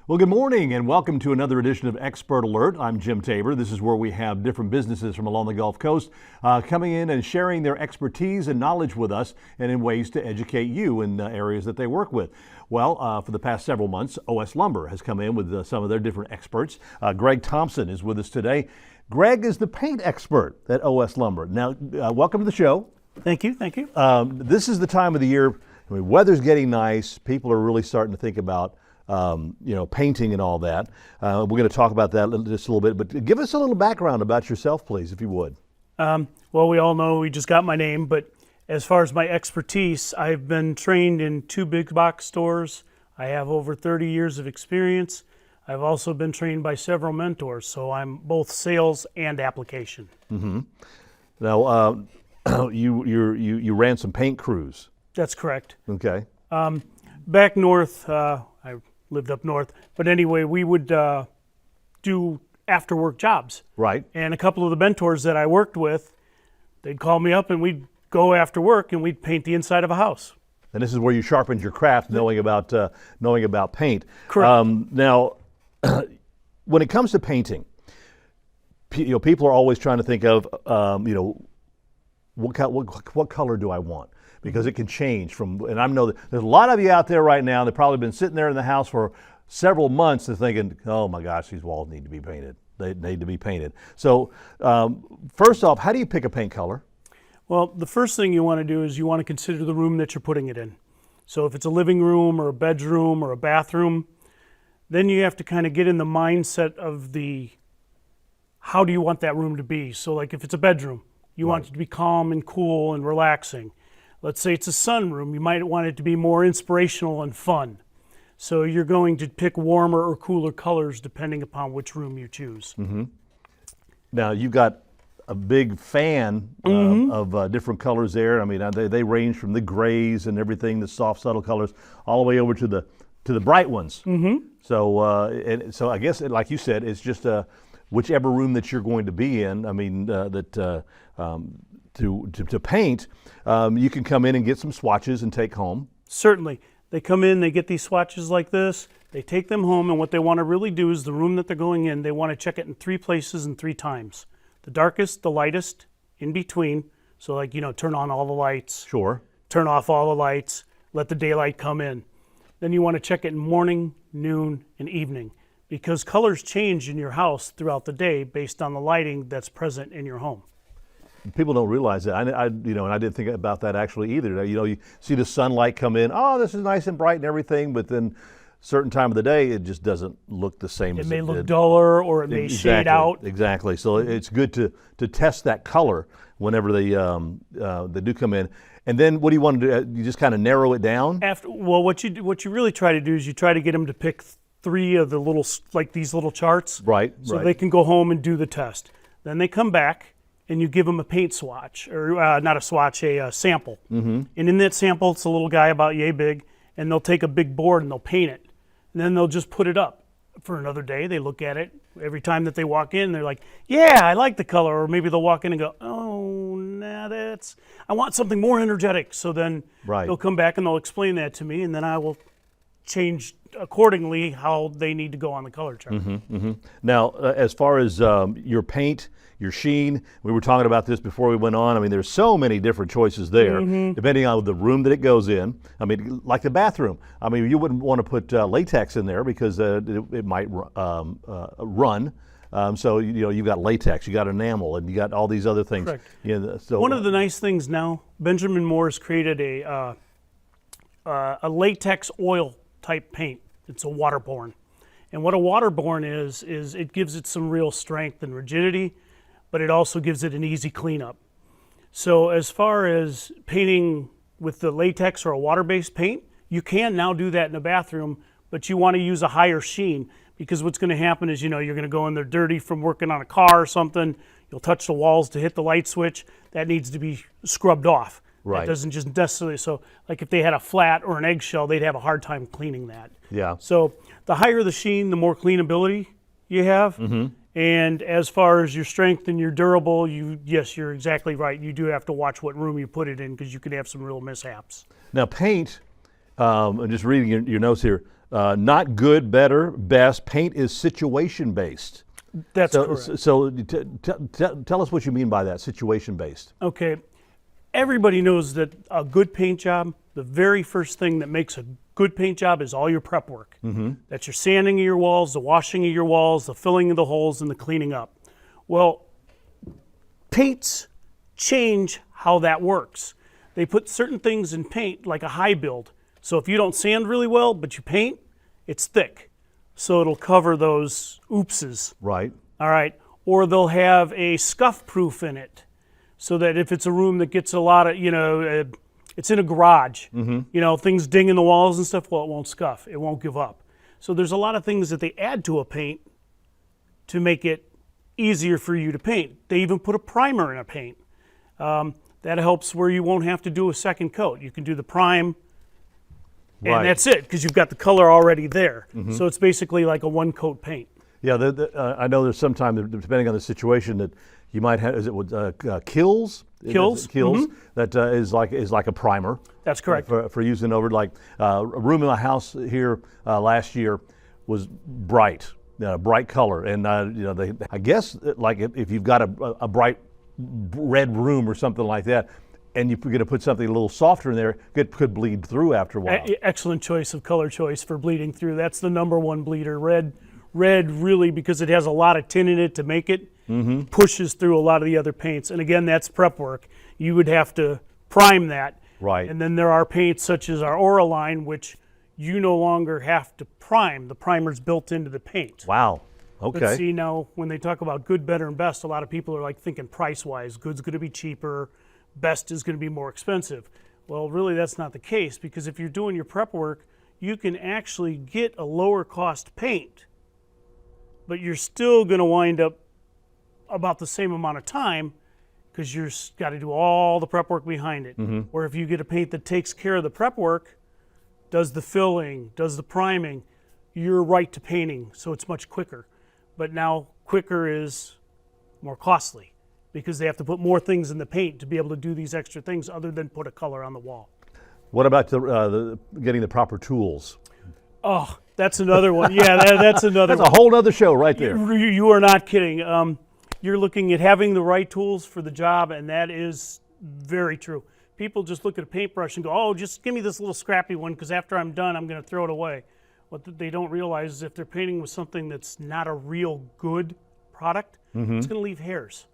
Well, good morning and welcome to another edition of Expert Alert. I'm Jim Tabor. This is where we have different businesses from along the Gulf Coast coming in and sharing their expertise and knowledge with us and in ways to educate you in areas that they work with. Well, for the past several months, OS Lumber has come in with some of their different experts. Greg Thompson is with us today. Greg is the paint expert at OS Lumber. Now, welcome to the show. Thank you, thank you. This is the time of the year, I mean, weather's getting nice. People are really starting to think about painting and all that. We're going to talk about that just a little bit, but give us a little background about yourself, please, if you would. Well, we all know we just got my name, but as far as my expertise, I've been trained in 2 big box stores. I have over 30 years of experience. I've also been trained by several mentors, so I'm both sales and application. Mm-hmm. Now, you ran some paint crews. That's correct. Okay. Back north, I lived up north, but anyway, we would do after work jobs. Right. And a couple of the mentors that I worked with, they'd call me up and we'd go after work and we'd paint the inside of a house. And this is where you sharpened your craft, knowing about paint. Correct. Now, when it comes to painting, people are always trying to think of, what color do I want? Because it can change from, and I know that there's a lot of you out there right now that probably been sitting there in the house for several months and thinking, oh my gosh, these walls need to be painted. They need to be painted. So first off, how do you pick a paint color? Well, the first thing you want to do is you want to consider the room that you're putting it in. So if it's a living room or a bedroom or a bathroom, then you have to kind of get in the mindset of how do you want that room to be? So like if it's a bedroom, you want it to be calm and cool and relaxing. Let's say it's a sunroom, you might want it to be more inspirational and fun. So you're going to pick warmer or cooler colors depending upon which room you choose. Mm-hmm. Now you've got a big fan of different colors there. I mean, they range from the grays and everything, the soft, subtle colors, all the way over to the bright ones. Mm-hmm. So I guess, like you said, it's just whichever room that you're going to be in. I mean, to paint, you can come in and get some swatches and take home. Certainly. They come in, they get these swatches like this, they take them home, and what they want to really do is the room that they're going in, they want to check it in 3 places and 3 times. The darkest, the lightest, in between. So like, turn on all the lights. Sure. Turn off all the lights, let the daylight come in. Then you want to check it in morning, noon, and evening, because colors change in your house throughout the day based on the lighting that's present in your home. People don't realize that. And I didn't think about that actually either. You see the sunlight come in. Oh, this is nice and bright and everything, but then certain time of the day, it just doesnn't look the same. It may look duller, or it may shade out. Exactly. So it's good to test that color whenever they do come in. And then what do you want to do? You just kind of narrow it down. What you really try to do is you try to get them to pick 3 of the these little charts. Right. So they can go home and do the test. Then they come back and you give them a paint swatch, or not a swatch, a sample. Mm-hmm. And in that sample, it's a little guy about yay big, and they'll take a big board and they'll paint it. And then they'll just put it up for another day. They look at it every time that they walk in. They're like, yeah, I like the color. Or maybe they'll walk in and go, oh, nah, I want something more energetic. So then they'll come back and they'll explain that to me, and then I will change accordingly how they need to go on the color chart. Mm-hmm, mm-hmm. Now, as far as your paint, your sheen, we were talking about this before we went on. I mean, there's so many different choices there, depending on the room that it goes in. I mean, like the bathroom. I mean, you wouldn't want to put latex in there because it might run. So you've got latex, you got enamel, and you got all these other things. Correct. One of the nice things now, Benjamin Moore has created a latex oil type paint. It's a waterborne. And what a waterborne is it gives it some real strength and rigidity, but it also gives it an easy cleanup. So as far as painting with the latex or a water-based paint, you can now do that in a bathroom, but you want to use a higher sheen, because what's going to happen is, you're going to go in there dirty from working on a car or something. You'll touch the walls to hit the light switch. That needs to be scrubbed off. Right. That doesn't just necessarily, so like if they had a flat or an eggshell, they'd have a hard time cleaning that. Yeah. So the higher the sheen, the more cleanability you have. Mm-hmm. And as far as your strength and your durable, yes, you're exactly right. You do have to watch what room you put it in, because you could have some real mishaps. Now paint, I'm just reading your notes here. not good, better, best. Paint is situation based. That's correct. So tell us what you mean by that, situation based. Okay, everybody knows that a good paint job, the very first thing that makes a good paint job is all your prep work. That's your sanding of your walls, the washing of your walls, the filling of the holes, and the cleaning up. Well, paints change how that works. They put certain things in paint like a high build. So if you don't sand really well, but you paint, it's thick. So it'll cover those oopses. Right. All right. Or they'll have a scuff proof in it. So that if it's a room that gets a lot of, it's in a garage, things ding in the walls and stuff, well, it won't scuff. It won't give up. So there's a lot of things that they add to a paint to make it easier for you to paint. They even put a primer in a paint. That helps where you won't have to do a second coat. You can do the prime, and that's it, because you've got the color already there. So it's basically like a one-coat paint. Yeah, I know there's sometimes, depending on the situation, that you might have, is it with Kills? Kills. That is like a primer. That's correct. For using over, like a room in my house here last year was bright color, and I guess like if you've got a bright red room or something like that, and you're going to put something a little softer in there, it could bleed through after a while. Excellent choice of color choice for bleeding through. That's the number one bleeder. Red really, because it has a lot of tin in it to make it, pushes through a lot of the other paints. And again, that's prep work. You would have to prime that. Right. And then there are paints such as our Aura line, which you no longer have to prime. The primer's built into the paint. Wow. Okay. But see, now when they talk about good, better, and best, a lot of people are like thinking price-wise. Good's going to be cheaper, best is going to be more expensive. Well, really that's not the case, because if you're doing your prep work, you can actually get a lower cost paint, but you're still going to wind up about the same amount of time because you've got to do all the prep work behind it. Or if you get a paint that takes care of the prep work, does the filling, does the priming, you're right to painting, so it's much quicker. But now quicker is more costly because they have to put more things in the paint to be able to do these extra things other than put a color on the wall. What about getting the proper tools? Oh, that's another one. Yeah, that's another That's a whole other show right there. You are not kidding. You're looking at having the right tools for the job, and that is very true. People just look at a paintbrush and go, oh, just give me this little scrappy one because after I'm done, I'm going to throw it away. What they don't realize is if they're painting with something that's not a real good product, it's going to leave hairs.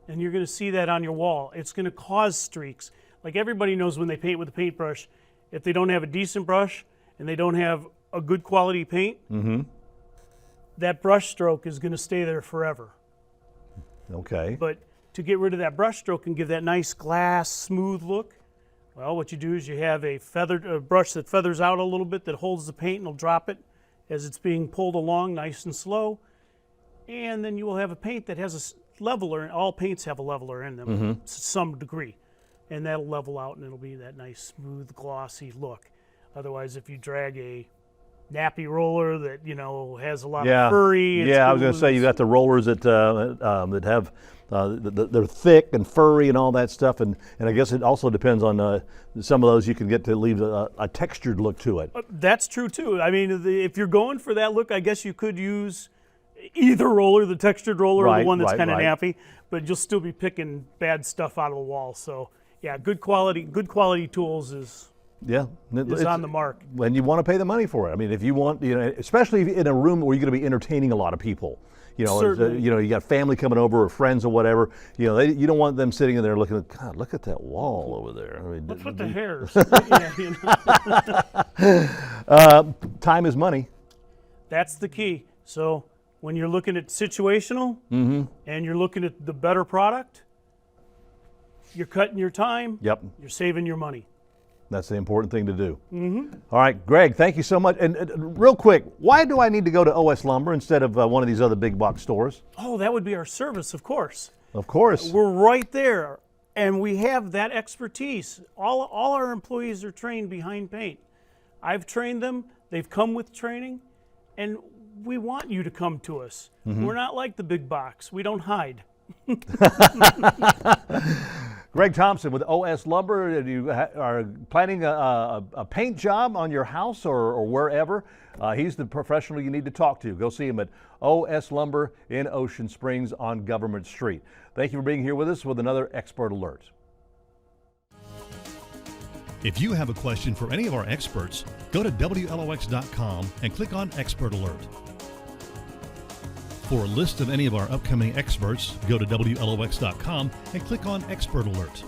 And you're going to see that on your wall. It's going to cause streaks. Like everybody knows when they paint with a paintbrush, if they don't have a decent brush and they don't have a good quality paint, that brush stroke is going to stay there forever. Okay. But to get rid of that brush stroke and give that nice glass, smooth look, well, what you do is you have a brush that feathers out a little bit that holds the paint and will drop it as it's being pulled along nice and slow. And then you will have a paint that has a leveler. All paints have a leveler in them to some degree. And that'll level out and it'll be that nice, smooth, glossy look. Otherwise, if you drag a nappy roller that, has a lot of furry. Yeah, I was going to say you got the rollers that have they're thick and furry and all that stuff, and I guess it also depends on some of those you can get to leave a textured look to it. That's true too. I mean, if you're going for that look, I guess you could use either roller, the textured roller or the one that's kind of nappy, but you'll still be picking bad stuff out of the wall. So yeah, good quality tools is on the mark. And you want to pay the money for it. I mean, if you want, especially in a room where you're going to be entertaining a lot of people. You got family coming over or friends or whatever. You don't want them sitting in there looking at, God, look at that wall over there. I mean, what's with the hairs? Time is money. That's the key. So when you're looking at situational and you're looking at the better product, you're cutting your time. Yep. You're saving your money. That's the important thing to do. All right, Greg, thank you so much. And real quick, why do I need to go to OS Lumber instead of one of these other big box stores? Oh, that would be our service, of course. Of course. We're right there, and we have that expertise. All our employees are trained behind paint. I've trained them. They've come with training, and we want you to come to us. We're not like the big box. We don't hide. Greg Thompson with OS Lumber. You are planning a paint job on your house or wherever. He's the professional you need to talk to. Go see him at OS Lumber in Ocean Springs on Government Street. Thank you for being here with us with another Expert Alert. If you have a question for any of our experts, go to WLOX.com and click on Expert Alert. For a list of any of our upcoming experts, go to WLOX.com and click on Expert Alert.